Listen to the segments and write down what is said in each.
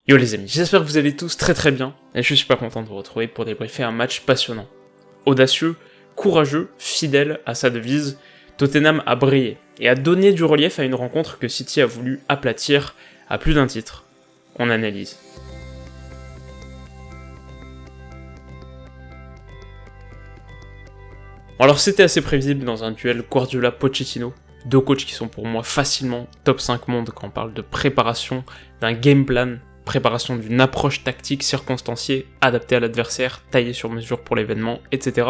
Yo les amis, j'espère que vous allez tous très très bien, et je suis super content de vous retrouver pour débriefer un match passionnant. Audacieux, courageux, fidèle à sa devise, Tottenham a brillé, et a donné du relief à une rencontre que City a voulu aplatir à plus d'un titre. On analyse. Alors c'était assez prévisible dans un duel Guardiola-Pochettino, deux coachs qui sont pour moi facilement top 5 monde quand on parle de préparation, d'un game plan, préparation d'une approche tactique circonstanciée, adaptée à l'adversaire, taillée sur mesure pour l'événement, etc.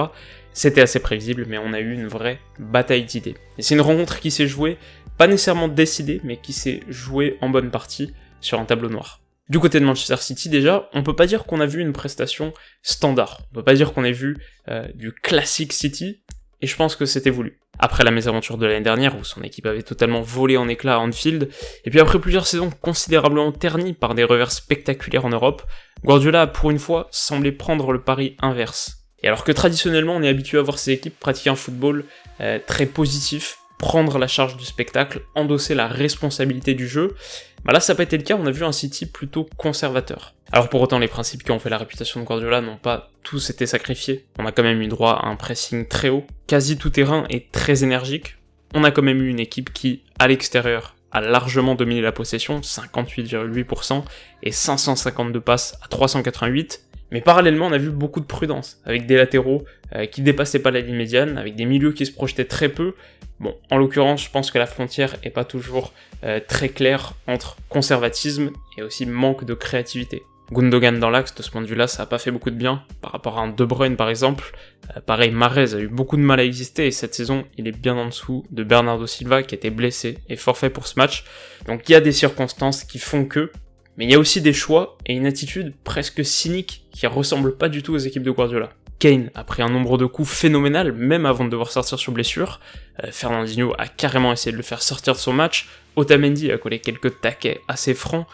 C'était assez prévisible, mais on a eu une vraie bataille d'idées. Et c'est une rencontre qui s'est jouée, pas nécessairement décidée, mais qui s'est jouée en bonne partie sur un tableau noir. Du côté de Manchester City déjà, on peut pas dire qu'on a vu une prestation standard, on peut pas dire qu'on ait vu du classique City, et je pense que c'était voulu. Après la mésaventure de l'année dernière, où son équipe avait totalement volé en éclats à Anfield, et puis après plusieurs saisons considérablement ternies par des revers spectaculaires en Europe, Guardiola a pour une fois semblé prendre le pari inverse. Et alors que traditionnellement on est habitué à voir ces équipes pratiquer un football très positif, prendre la charge du spectacle, endosser la responsabilité du jeu, bah là ça n'a pas été le cas, on a vu un City plutôt conservateur. Alors pour autant les principes qui ont fait la réputation de Guardiola n'ont pas tous été sacrifiés, on a quand même eu droit à un pressing très haut, quasi tout terrain et très énergique, on a quand même eu une équipe qui, à l'extérieur, a largement dominé la possession, 58,8% et 552 passes à 388, mais parallèlement on a vu beaucoup de prudence, avec des latéraux qui dépassaient pas la ligne médiane, avec des milieux qui se projetaient très peu. Bon, en l'occurrence, je pense que la frontière est pas toujours très claire entre conservatisme et aussi manque de créativité. Gundogan dans l'axe, de ce point de vue-là, ça a pas fait beaucoup de bien, par rapport à un De Bruyne par exemple. Pareil, Mahrez a eu beaucoup de mal à exister, et cette saison, il est bien en dessous de Bernardo Silva, qui était blessé et forfait pour ce match. Donc il y a des circonstances qui font que, mais il y a aussi des choix et une attitude presque cynique qui ressemble pas du tout aux équipes de Guardiola. Kane a pris un nombre de coups phénoménal, même avant de devoir sortir sur blessure. Fernandinho a carrément essayé de le faire sortir de son match. Otamendi a collé quelques taquets assez francs.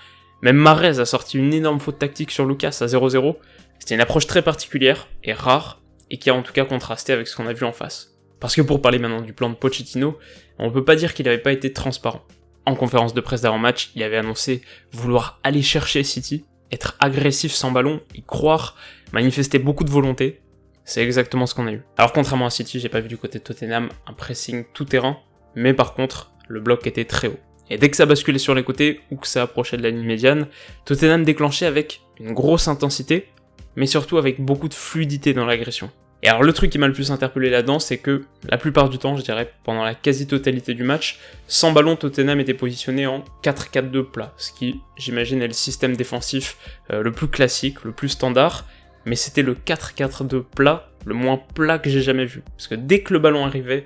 Même Mahrez a sorti une énorme faute tactique sur Lucas à 0-0. C'était une approche très particulière et rare, et qui a en tout cas contrasté avec ce qu'on a vu en face. Parce que pour parler maintenant du plan de Pochettino, on peut pas dire qu'il n'avait pas été transparent. En conférence de presse d'avant-match, il avait annoncé vouloir aller chercher City, être agressif sans ballon, y croire, manifester beaucoup de volonté. C'est exactement ce qu'on a eu. Alors contrairement à City, j'ai pas vu du côté de Tottenham un pressing tout terrain, mais par contre, le bloc était très haut. Et dès que ça basculait sur les côtés, ou que ça approchait de la ligne médiane, Tottenham déclenchait avec une grosse intensité, mais surtout avec beaucoup de fluidité dans l'agression. Et alors le truc qui m'a le plus interpellé là-dedans, c'est que la plupart du temps, je dirais pendant la quasi-totalité du match, sans ballon, Tottenham était positionné en 4-4-2 plat, ce qui, j'imagine, est le système défensif le plus classique, le plus standard, mais c'était le 4-4-2 plat, le moins plat que j'ai jamais vu. Parce que dès que le ballon arrivait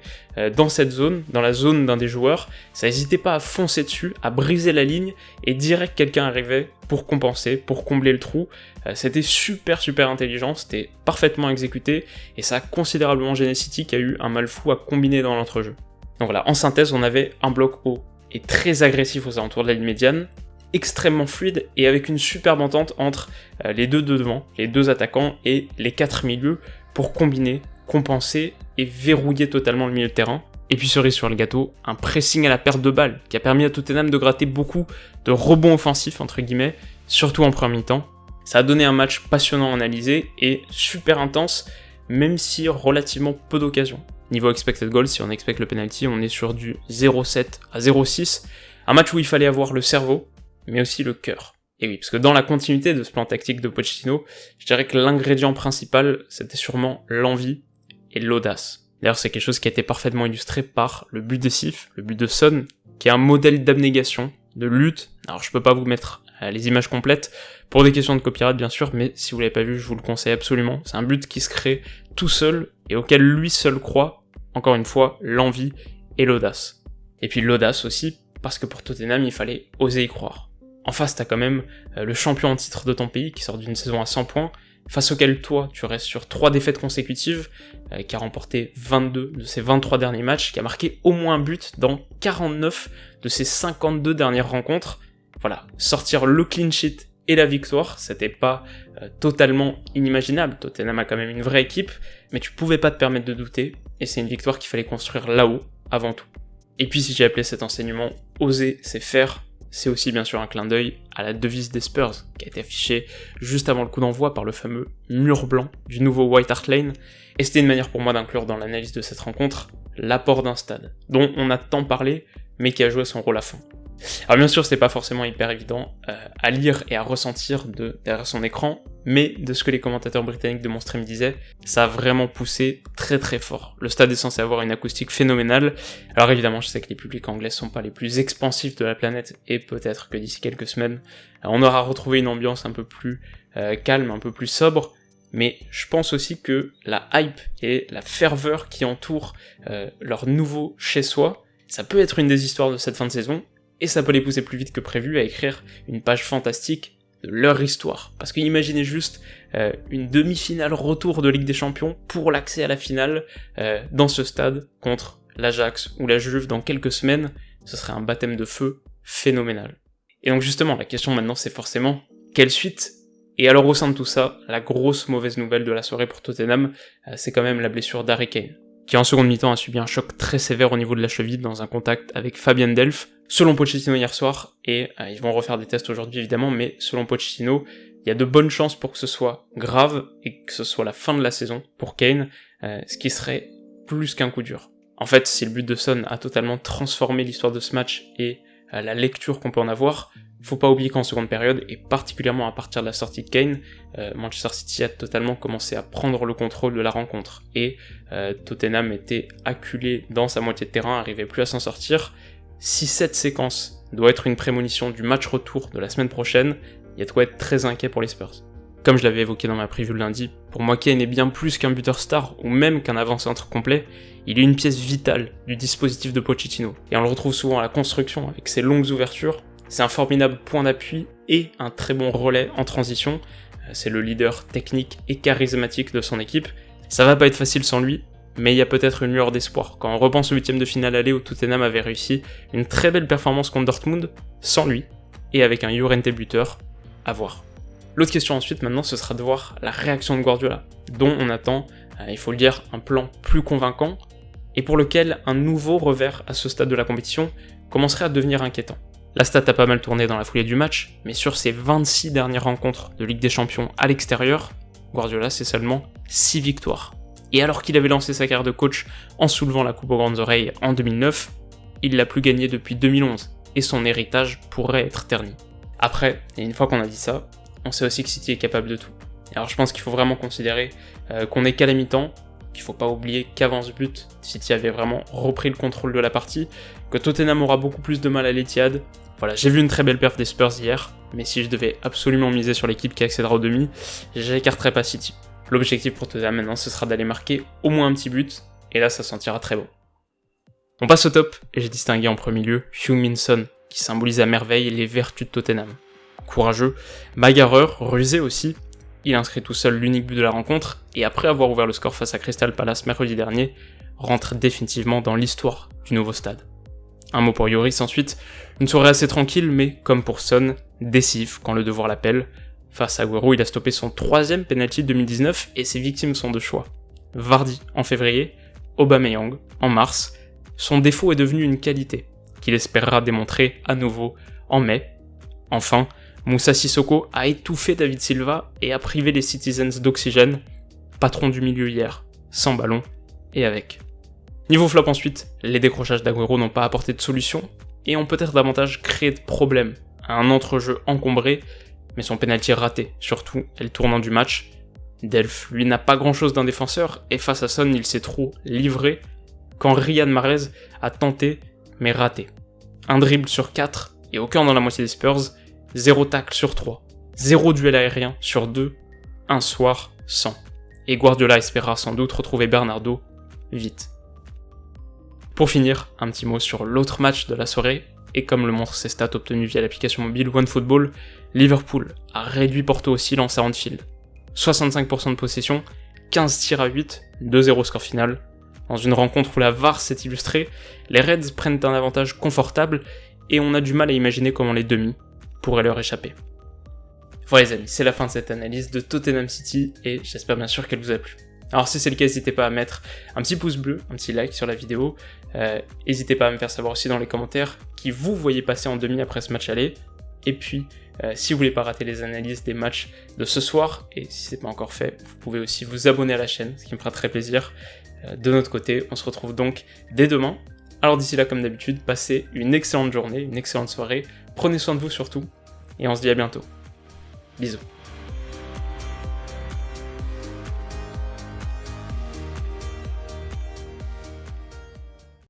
dans cette zone, dans la zone d'un des joueurs, ça n'hésitait pas à foncer dessus, à briser la ligne, et direct quelqu'un arrivait pour compenser, pour combler le trou. C'était super intelligent, c'était parfaitement exécuté, et ça a considérablement gêné City qui a eu un mal fou à combiner dans l'entrejeu. Donc voilà, en synthèse, on avait un bloc haut et très agressif aux alentours de la ligne médiane, extrêmement fluide et avec une superbe entente entre les deux de devant, les deux attaquants et les quatre milieux pour combiner, compenser et verrouiller totalement le milieu de terrain. Et puis cerise sur le gâteau, un pressing à la perte de balle qui a permis à Tottenham de gratter beaucoup de rebonds offensifs entre guillemets, surtout en première mi-temps. Ça a donné un match passionnant à analyser et super intense, même si relativement peu d'occasions. Niveau expected goals, si on expecte le penalty, on est sur du 0,7 à 0,6, un match où il fallait avoir le cerveau, mais aussi le cœur. Et oui, parce que dans la continuité de ce plan tactique de Pochettino, je dirais que l'ingrédient principal, c'était sûrement l'envie et l'audace. D'ailleurs, c'est quelque chose qui a été parfaitement illustré par le but de Sif, le but de Son, qui est un modèle d'abnégation, de lutte. Alors, je peux pas vous mettre les images complètes, pour des questions de copyright bien sûr, mais si vous l'avez pas vu, je vous le conseille absolument. C'est un but qui se crée tout seul, et auquel lui seul croit, encore une fois, l'envie et l'audace. Et puis l'audace aussi, parce que pour Tottenham, il fallait oser y croire. En face, t'as quand même le champion en titre de ton pays qui sort d'une saison à 100 points, face auquel toi, tu restes sur 3 défaites consécutives, qui a remporté 22 de ses 23 derniers matchs, qui a marqué au moins un but dans 49 de ses 52 dernières rencontres. Voilà, sortir le clean sheet et la victoire, c'était pas totalement inimaginable. Tottenham a quand même une vraie équipe, mais tu pouvais pas te permettre de douter, et c'est une victoire qu'il fallait construire là-haut, avant tout. Et puis si j'ai appelé cet enseignement « oser, c'est faire », c'est aussi bien sûr un clin d'œil à la devise des Spurs, qui a été affichée juste avant le coup d'envoi par le fameux mur blanc du nouveau White Hart Lane, et c'était une manière pour moi d'inclure dans l'analyse de cette rencontre l'apport d'un stade, dont on a tant parlé, mais qui a joué son rôle à fond. Alors bien sûr, c'était pas forcément hyper évident à lire et à ressentir derrière son écran, mais de ce que les commentateurs britanniques de mon stream disaient, ça a vraiment poussé très très fort. Le stade est censé avoir une acoustique phénoménale. Alors évidemment, je sais que les publics anglais sont pas les plus expansifs de la planète, et peut-être que d'ici quelques semaines, on aura retrouvé une ambiance un peu plus calme, un peu plus sobre, mais je pense aussi que la hype et la ferveur qui entoure leur nouveau chez-soi, ça peut être une des histoires de cette fin de saison, et ça peut les pousser plus vite que prévu à écrire une page fantastique de leur histoire. Parce que imaginez juste une demi-finale retour de Ligue des Champions pour l'accès à la finale dans ce stade contre l'Ajax ou la Juve dans quelques semaines, ce serait un baptême de feu phénoménal. Et donc justement, la question maintenant c'est forcément, quelle suite ? Et alors au sein de tout ça, la grosse mauvaise nouvelle de la soirée pour Tottenham, c'est quand même la blessure d'Harry Kane, qui en seconde mi-temps a subi un choc très sévère au niveau de la cheville dans un contact avec Fabian Delph, selon Pochettino hier soir, et ils vont refaire des tests aujourd'hui évidemment, mais selon Pochettino, il y a de bonnes chances pour que ce soit grave, et que ce soit la fin de la saison pour Kane, ce qui serait plus qu'un coup dur. En fait, si le but de Son a totalement transformé l'histoire de ce match et la lecture qu'on peut en avoir, faut pas oublier qu'en seconde période, et particulièrement à partir de la sortie de Kane, Manchester City a totalement commencé à prendre le contrôle de la rencontre, et Tottenham était acculé dans sa moitié de terrain, arrivait plus à s'en sortir. Si cette séquence doit être une prémonition du match retour de la semaine prochaine, il y a de quoi être très inquiet pour les Spurs. Comme je l'avais évoqué dans ma preview le lundi, pour moi Kane est bien plus qu'un buteur star, ou même qu'un avant-centre complet, il est une pièce vitale du dispositif de Pochettino, et on le retrouve souvent à la construction avec ses longues ouvertures. C'est un formidable point d'appui et un très bon relais en transition. C'est le leader technique et charismatique de son équipe. Ça va pas être facile sans lui, mais il y a peut-être une lueur d'espoir. Quand on repense au 8ème de finale aller où Tottenham avait réussi une très belle performance contre Dortmund, sans lui, et avec un Llorente buteur, à voir. L'autre question ensuite maintenant, ce sera de voir la réaction de Guardiola, dont on attend, il faut le dire, un plan plus convaincant, et pour lequel un nouveau revers à ce stade de la compétition commencerait à devenir inquiétant. La stat a pas mal tourné dans la foulée du match, mais sur ses 26 dernières rencontres de Ligue des Champions à l'extérieur, Guardiola c'est seulement 6 victoires. Et alors qu'il avait lancé sa carrière de coach en soulevant la coupe aux grandes oreilles en 2009, il l'a plus gagnée depuis 2011, et son héritage pourrait être terni. Après, et une fois qu'on a dit ça, on sait aussi que City est capable de tout. Alors je pense qu'il faut vraiment considérer qu'on n'est qu'à la mi-temps, qu'il faut pas oublier qu'avant ce but, City avait vraiment repris le contrôle de la partie, que Tottenham aura beaucoup plus de mal à l'Etihad. Voilà, j'ai vu une très belle perf des Spurs hier, mais si je devais absolument miser sur l'équipe qui accédera au demi, j'écarterais pas City. L'objectif pour Tottenham maintenant, ce sera d'aller marquer au moins un petit but, et là ça sentira très bon. On passe au top, et j'ai distingué en premier lieu Heung-min Son, qui symbolise à merveille les vertus de Tottenham. Courageux, bagarreur, rusé aussi, il inscrit tout seul l'unique but de la rencontre, et après avoir ouvert le score face à Crystal Palace mercredi dernier, rentre définitivement dans l'histoire du nouveau stade. Un mot pour Lloris ensuite, une soirée assez tranquille, mais comme pour Son, décisif quand le devoir l'appelle. Face à Agüero, il a stoppé son 3ème penalty de 2019, et ses victimes sont de choix. Vardy en février, Aubameyang en mars, son défaut est devenu une qualité, qu'il espérera démontrer à nouveau en mai. Enfin, Moussa Sissoko a étouffé David Silva et a privé les Citizens d'oxygène, patron du milieu hier, sans ballon et avec. Niveau flop ensuite, les décrochages d'Agüero n'ont pas apporté de solution et ont peut-être davantage créé de problèmes. Un entrejeu encombré, mais son penalty raté, surtout, est le tournant du match. Delph, lui, n'a pas grand-chose d'un défenseur et face à Son, il s'est trop livré quand Riyad Mahrez a tenté mais raté. Un dribble sur 4 et aucun dans la moitié des Spurs, 0 tacle sur 3, 0 duel aérien sur 2, un soir sans. Et Guardiola espérera sans doute retrouver Bernardo vite. Pour finir, un petit mot sur l'autre match de la soirée, et comme le montrent ses stats obtenues via l'application mobile OneFootball, Liverpool a réduit Porto au silence à Anfield. 65% de possession, 15 tirs à 8, 2-0 score final. Dans une rencontre où la VAR s'est illustrée, les Reds prennent un avantage confortable et on a du mal à imaginer comment les demi pourraient leur échapper. Voilà les amis, c'est la fin de cette analyse de Tottenham City et j'espère bien sûr qu'elle vous a plu. Alors si c'est le cas, n'hésitez pas à mettre un petit pouce bleu, un petit like sur la vidéo. N'hésitez pas à me faire savoir aussi dans les commentaires qui vous voyez passer en demi après ce match aller. Et puis, si vous voulez pas rater les analyses des matchs de ce soir, et si c'est pas encore fait, vous pouvez aussi vous abonner à la chaîne, ce qui me fera très plaisir. De notre côté, on se retrouve donc dès demain. Alors d'ici là, comme d'habitude, passez une excellente journée, une excellente soirée. Prenez soin de vous surtout, et on se dit à bientôt. Bisous.